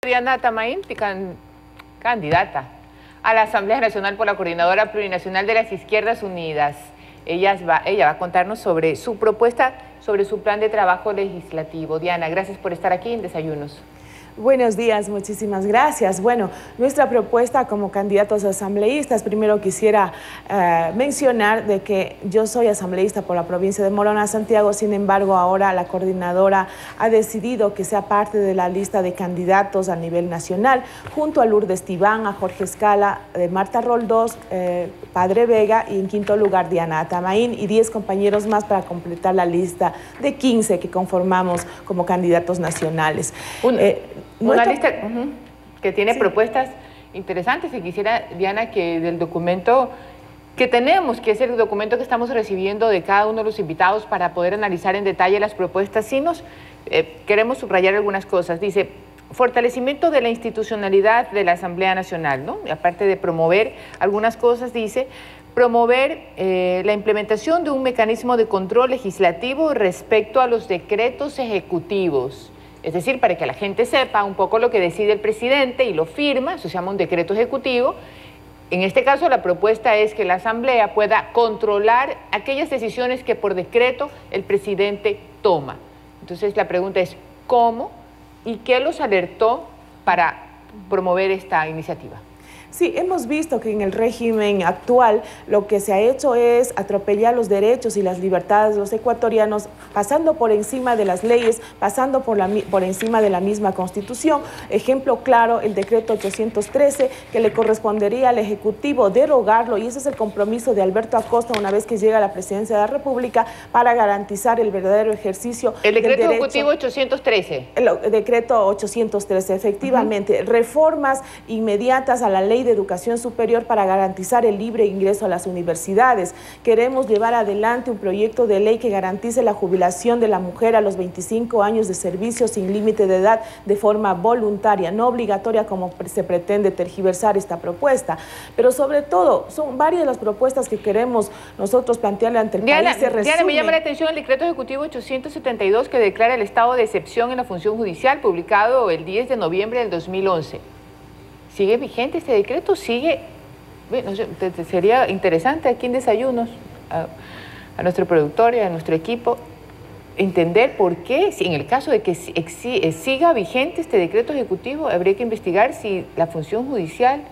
Diana Tamaín, candidata a la Asamblea Nacional por la Coordinadora Plurinacional de las Izquierdas Unidas. Ella va a contarnos sobre su propuesta, sobre su plan de trabajo legislativo. Diana, gracias por estar aquí en Desayunos. Buenos días, muchísimas gracias. Bueno, nuestra propuesta como candidatos asambleístas, primero quisiera mencionar de que yo soy asambleísta por la provincia de Morona, Santiago. Sin embargo, ahora la coordinadora ha decidido que sea parte de la lista de candidatos a nivel nacional, junto a Lourdes Tibán, a Jorge Escala, Marta Roldós, Padre Vega y en quinto lugar Diana Tamaín y 10 compañeros más para completar la lista de 15 que conformamos como candidatos nacionales. Una lista que tiene propuestas interesantes, y quisiera, Diana, que del documento que tenemos, que es el documento que estamos recibiendo de cada uno de los invitados para poder analizar en detalle las propuestas, sí queremos subrayar algunas cosas. Dice: fortalecimiento de la institucionalidad de la Asamblea Nacional, ¿no? Y aparte de promover algunas cosas, dice: promover la implementación de un mecanismo de control legislativo respecto a los decretos ejecutivos. Es decir, para que la gente sepa un poco lo que decide el presidente y lo firma, eso se llama un decreto ejecutivo. En este caso, la propuesta es que la Asamblea pueda controlar aquellas decisiones que por decreto el presidente toma. Entonces, la pregunta es: ¿cómo y qué los alertó para promover esta iniciativa? Sí, hemos visto que en el régimen actual lo que se ha hecho es atropellar los derechos y las libertades de los ecuatorianos, pasando por encima de las leyes, pasando por encima de la misma Constitución. Ejemplo claro, el decreto 813, que le correspondería al Ejecutivo derogarlo, y ese es el compromiso de Alberto Acosta una vez que llega a la presidencia de la República, para garantizar el verdadero ejercicio del derecho. ¿El decreto ejecutivo 813? El decreto 813, efectivamente. Reformas inmediatas a la ley de educación superior para garantizar el libre ingreso a las universidades. Queremos llevar adelante un proyecto de ley que garantice la jubilación de la mujer a los 25 años de servicio sin límite de edad, de forma voluntaria, no obligatoria como se pretende tergiversar esta propuesta. Pero sobre todo, son varias las propuestas que queremos nosotros plantearle ante el país. Diana, me llama la atención el decreto ejecutivo 872, que declara el estado de excepción en la función judicial, publicado el 10 de noviembre del 2011. ¿Sigue vigente este decreto? ¿Sigue? Bueno, sería interesante aquí en Desayunos, a nuestro productor y a nuestro equipo, entender por qué, si en el caso de que siga vigente este decreto ejecutivo, habría que investigar si la función judicial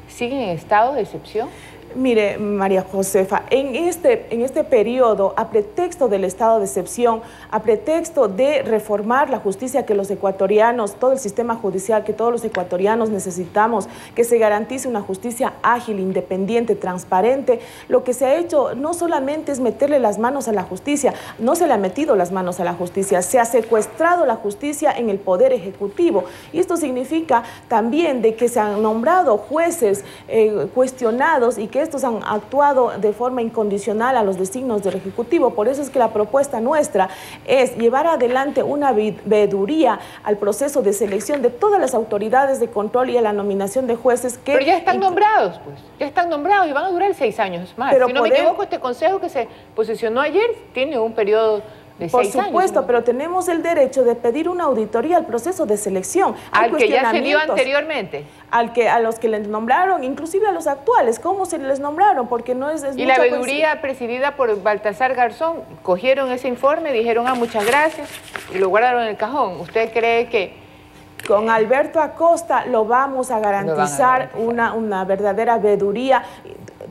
sigue en estado de excepción. Mire, María Josefa, en este periodo, a pretexto del estado de excepción, a pretexto de reformar la justicia que los ecuatorianos, todo el sistema judicial que todos los ecuatorianos necesitamos, que se garantice una justicia ágil, independiente, transparente, lo que se ha hecho no solamente es meterle las manos a la justicia, no se le ha metido las manos a la justicia, se ha secuestrado la justicia en el poder ejecutivo. Y esto significa también de que se han nombrado jueces cuestionados y que estos han actuado de forma incondicional a los designios del Ejecutivo. Por eso es que la propuesta nuestra es llevar adelante una veeduría al proceso de selección de todas las autoridades de control y a la nominación de jueces que... Pero ya están nombrados, pues. Ya están nombrados y van a durar 6 años más. Pero si no me equivoco, este consejo que se posicionó ayer tiene un periodo de 6 años. Por supuesto, pero tenemos el derecho de pedir una auditoría al proceso de selección. Al que ya se dio anteriormente. A los que les nombraron, inclusive a los actuales, ¿cómo se les nombraron? Porque no es y la veeduría presidida por Baltasar Garzón, cogieron ese informe, dijeron: muchas gracias, y lo guardaron en el cajón. ¿Usted cree que con Alberto Acosta lo vamos a garantizar una verdadera veeduría,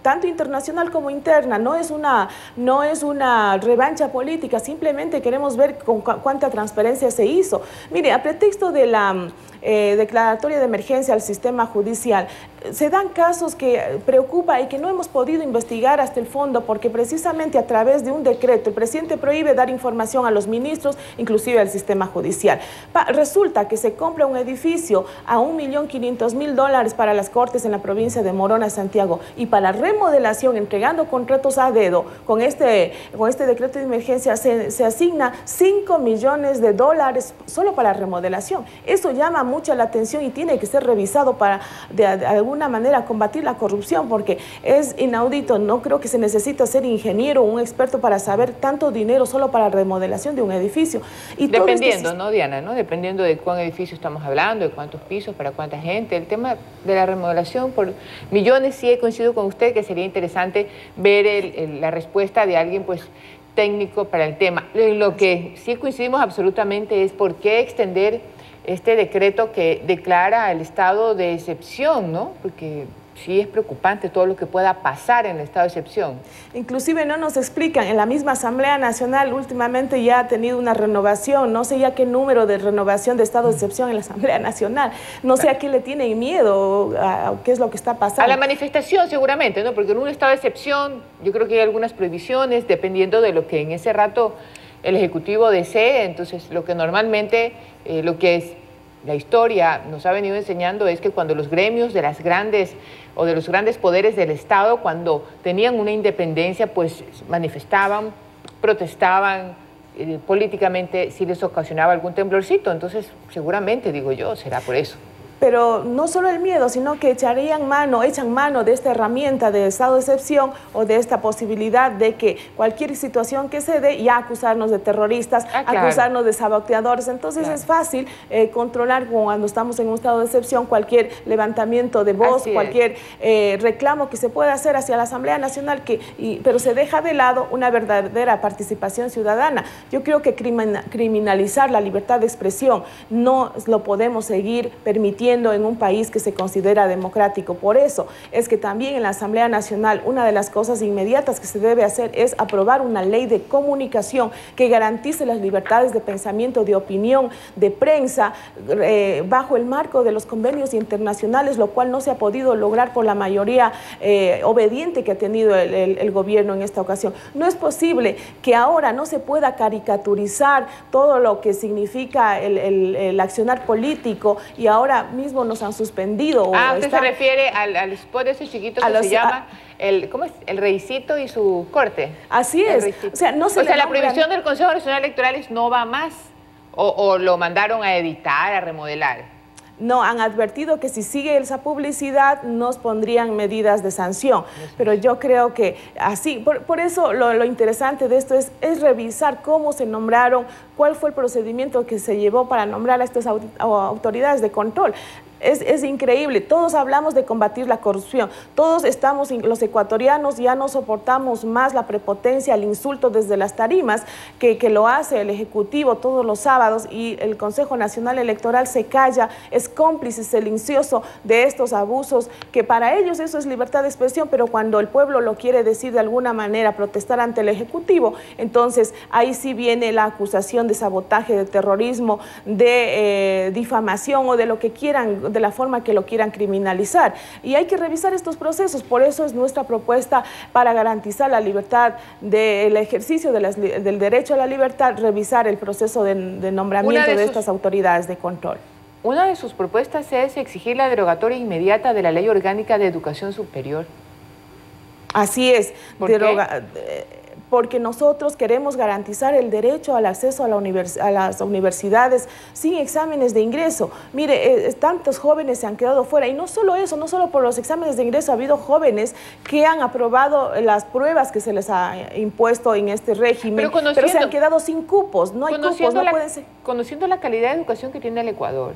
tanto internacional como interna? No es una revancha política, simplemente queremos ver con cuánta transparencia se hizo. Mire, a pretexto de la declaratoria de emergencia al sistema judicial, se dan casos que preocupa y que no hemos podido investigar hasta el fondo, porque precisamente a través de un decreto el presidente prohíbe dar información a los ministros, inclusive al sistema judicial. Resulta que se compra un edificio a $1.500.000 para las Cortes en la provincia de Morona, Santiago, y para remodelación, entregando contratos a dedo, con este decreto de emergencia se asigna $5 millones solo para remodelación. Eso llama mucha la atención y tiene que ser revisado para de alguna manera combatir la corrupción, porque es inaudito. No creo que se necesita ser ingeniero o un experto para saber tanto dinero solo para remodelación de un edificio. Y dependiendo, ¿no, Diana? ¿No? Dependiendo de cuál edificio estamos hablando, de cuántos pisos, para cuánta gente. El tema de la remodelación por millones, sí coincido con usted que sería interesante ver la respuesta de alguien pues técnico para el tema. Lo que sí coincidimos absolutamente es por qué extender este decreto que declara el estado de excepción, ¿no? Porque sí es preocupante todo lo que pueda pasar en el estado de excepción. Inclusive no nos explican, en la misma Asamblea Nacional últimamente ya ha tenido una renovación, no sé ya qué número de renovación de estado de excepción en la Asamblea Nacional, no sé a qué le tienen miedo, a qué es lo que está pasando. A la manifestación seguramente, ¿no? Porque en un estado de excepción yo creo que hay algunas prohibiciones dependiendo de lo que en ese rato el Ejecutivo desee. Entonces lo que normalmente, lo que es la historia nos ha venido enseñando es que cuando los gremios de las grandes o de los grandes poderes del Estado, cuando tenían una independencia, pues manifestaban, protestaban, políticamente sí les ocasionaba algún temblorcito. Entonces seguramente, digo yo, será por eso. Pero no solo el miedo, sino que echan mano de esta herramienta de estado de excepción o de esta posibilidad de que cualquier situación que se dé, ya acusarnos de terroristas, claro, acusarnos de saboteadores. Entonces claro, es fácil controlar cuando estamos en un estado de excepción cualquier levantamiento de voz, cualquier reclamo que se pueda hacer hacia la Asamblea Nacional, pero se deja de lado una verdadera participación ciudadana. Yo creo que criminalizar la libertad de expresión no lo podemos seguir permitiendo en un país que se considera democrático. Por eso es que también en la Asamblea Nacional una de las cosas inmediatas que se debe hacer es aprobar una ley de comunicación que garantice las libertades de pensamiento, de opinión, de prensa, bajo el marco de los convenios internacionales, lo cual no se ha podido lograr por la mayoría obediente que ha tenido el gobierno en esta ocasión. No es posible que ahora no se pueda caricaturizar todo lo que significa el accionar político y ahora mismo nos han suspendido. Usted se refiere al spot de ese chiquito que se llama ¿cómo es? El Reycito y su corte. Así es. O sea, la prohibición del Consejo Nacional Electoral no va más o lo mandaron a editar, a remodelar. No, han advertido que si sigue esa publicidad nos pondrían medidas de sanción, pero yo creo que así, por eso lo interesante de esto es revisar cómo se nombraron, cuál fue el procedimiento que se llevó para nombrar a estas autoridades de control. Es increíble, todos hablamos de combatir la corrupción, todos estamos, los ecuatorianos ya no soportamos más la prepotencia, el insulto desde las tarimas que lo hace el Ejecutivo todos los sábados y el Consejo Nacional Electoral se calla, es cómplice silencioso de estos abusos, que para ellos eso es libertad de expresión, pero cuando el pueblo lo quiere decir de alguna manera, protestar ante el Ejecutivo, entonces ahí sí viene la acusación de sabotaje, de terrorismo, de difamación o de lo que quieran, de la forma que lo quieran criminalizar. Y hay que revisar estos procesos, por eso es nuestra propuesta para garantizar la libertad del ejercicio del derecho a la libertad, revisar el proceso de nombramiento de estas autoridades de control. Una de sus propuestas es exigir la derogatoria inmediata de la Ley Orgánica de Educación Superior. Así es. Porque nosotros queremos garantizar el derecho al acceso a las universidades sin exámenes de ingreso. Mire, tantos jóvenes se han quedado fuera, y no solo eso, no solo por los exámenes de ingreso, ha habido jóvenes que han aprobado las pruebas que se les ha impuesto en este régimen, pero se han quedado sin cupos, no hay cupos, no pueden ser. Conociendo la calidad de educación que tiene el Ecuador,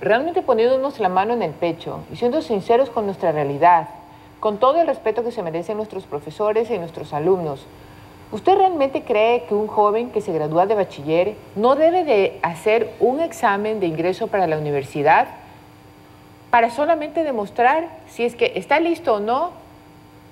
realmente poniéndonos la mano en el pecho y siendo sinceros con nuestra realidad, con todo el respeto que se merecen nuestros profesores y nuestros alumnos, ¿usted realmente cree que un joven que se gradúa de bachiller no debe de hacer un examen de ingreso para la universidad para solamente demostrar si es que está listo o no?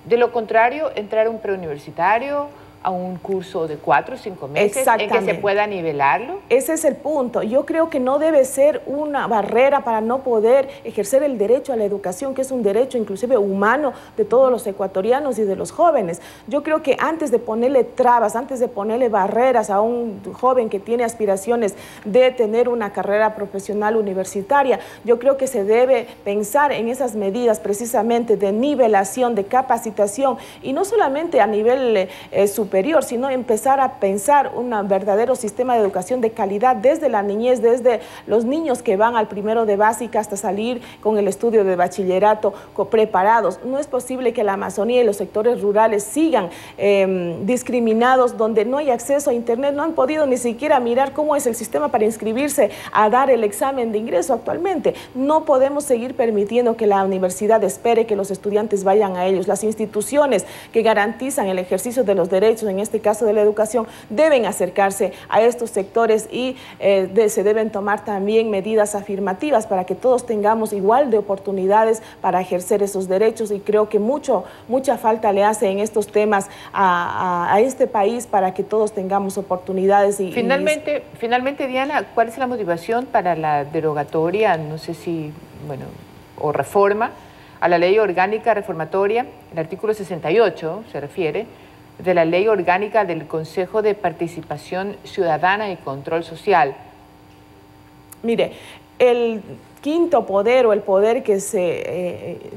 De lo contrario, entrar a un preuniversitario, a un curso de 4 o 5 meses en que se pueda nivelarlo. Ese es el punto. Yo creo que no debe ser una barrera para no poder ejercer el derecho a la educación, que es un derecho inclusive humano de todos los ecuatorianos y de los jóvenes. Yo creo que antes de ponerle trabas, antes de ponerle barreras a un joven que tiene aspiraciones de tener una carrera profesional universitaria, yo creo que se debe pensar en esas medidas precisamente de nivelación, de capacitación, y no solamente a nivel superior, superior, sino empezar a pensar un verdadero sistema de educación de calidad desde la niñez, desde los niños que van al primero de básica hasta salir con el estudio de bachillerato preparados. No es posible que la Amazonía y los sectores rurales sigan discriminados, donde no hay acceso a internet, no han podido ni siquiera mirar cómo es el sistema para inscribirse a dar el examen de ingreso actualmente. No podemos seguir permitiendo que la universidad espere que los estudiantes vayan a ellos. Las instituciones que garantizan el ejercicio de los derechos, en este caso de la educación, deben acercarse a estos sectores y se deben tomar también medidas afirmativas para que todos tengamos igual de oportunidades para ejercer esos derechos, y creo que mucha falta le hace en estos temas a este país para que todos tengamos oportunidades. Finalmente, Diana, ¿cuál es la motivación para la derogatoria, no sé si, bueno, o reforma a la ley orgánica reformatoria? El artículo 68 se refiere de la ley orgánica del Consejo de Participación Ciudadana y Control Social. Mire, el quinto poder o el poder que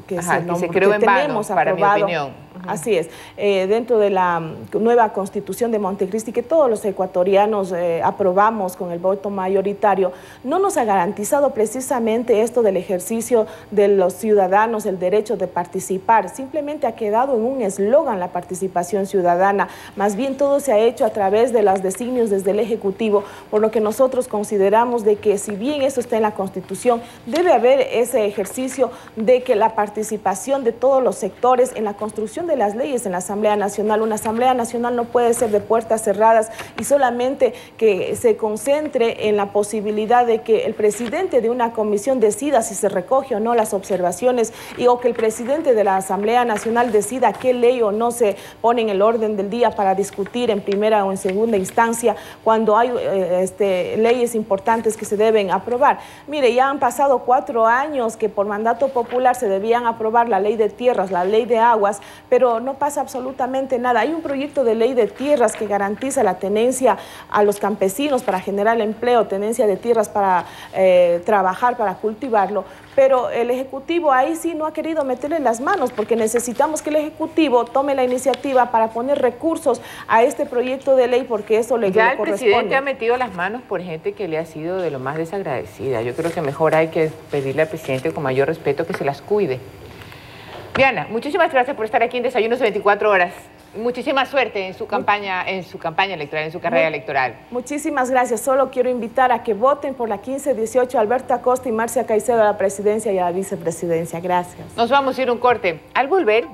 tenemos para mi opinión. Así es, dentro de la nueva Constitución de Montecristi, que todos los ecuatorianos aprobamos con el voto mayoritario, no nos ha garantizado precisamente esto del ejercicio de los ciudadanos, el derecho de participar. Simplemente ha quedado en un eslogan la participación ciudadana. Más bien todo se ha hecho a través de los designios desde el Ejecutivo, por lo que nosotros consideramos de que, si bien eso está en la Constitución, debe haber ese ejercicio de que la participación de todos los sectores en la construcción de las leyes en la Asamblea Nacional. Una Asamblea Nacional no puede ser de puertas cerradas y solamente que se concentre en la posibilidad de que el presidente de una comisión decida si se recoge o no las observaciones, o que el presidente de la Asamblea Nacional decida qué ley o no se pone en el orden del día para discutir en primera o en segunda instancia, cuando hay leyes importantes que se deben aprobar. Mire, ya han pasado 4 años que por mandato popular se debían aprobar la ley de tierras, la ley de aguas, pero no pasa absolutamente nada. Hay un proyecto de ley de tierras que garantiza la tenencia a los campesinos para generar empleo, tenencia de tierras para trabajar, para cultivarlo, pero el Ejecutivo ahí sí no ha querido meterle las manos, porque necesitamos que el Ejecutivo tome la iniciativa para poner recursos a este proyecto de ley, porque eso le corresponde. Ya el presidente ha metido las manos por gente que le ha sido de lo más desagradecida. Yo creo que mejor hay que pedirle al presidente con mayor respeto que se las cuide. Diana, muchísimas gracias por estar aquí en Desayunos de 24 horas. Muchísima suerte en su campaña electoral, en su carrera electoral. Muchísimas gracias. Solo quiero invitar a que voten por la 1518 Alberto Acosta y Marcia Caicedo a la presidencia y a la vicepresidencia. Gracias. Nos vamos a ir a un corte. Al volver...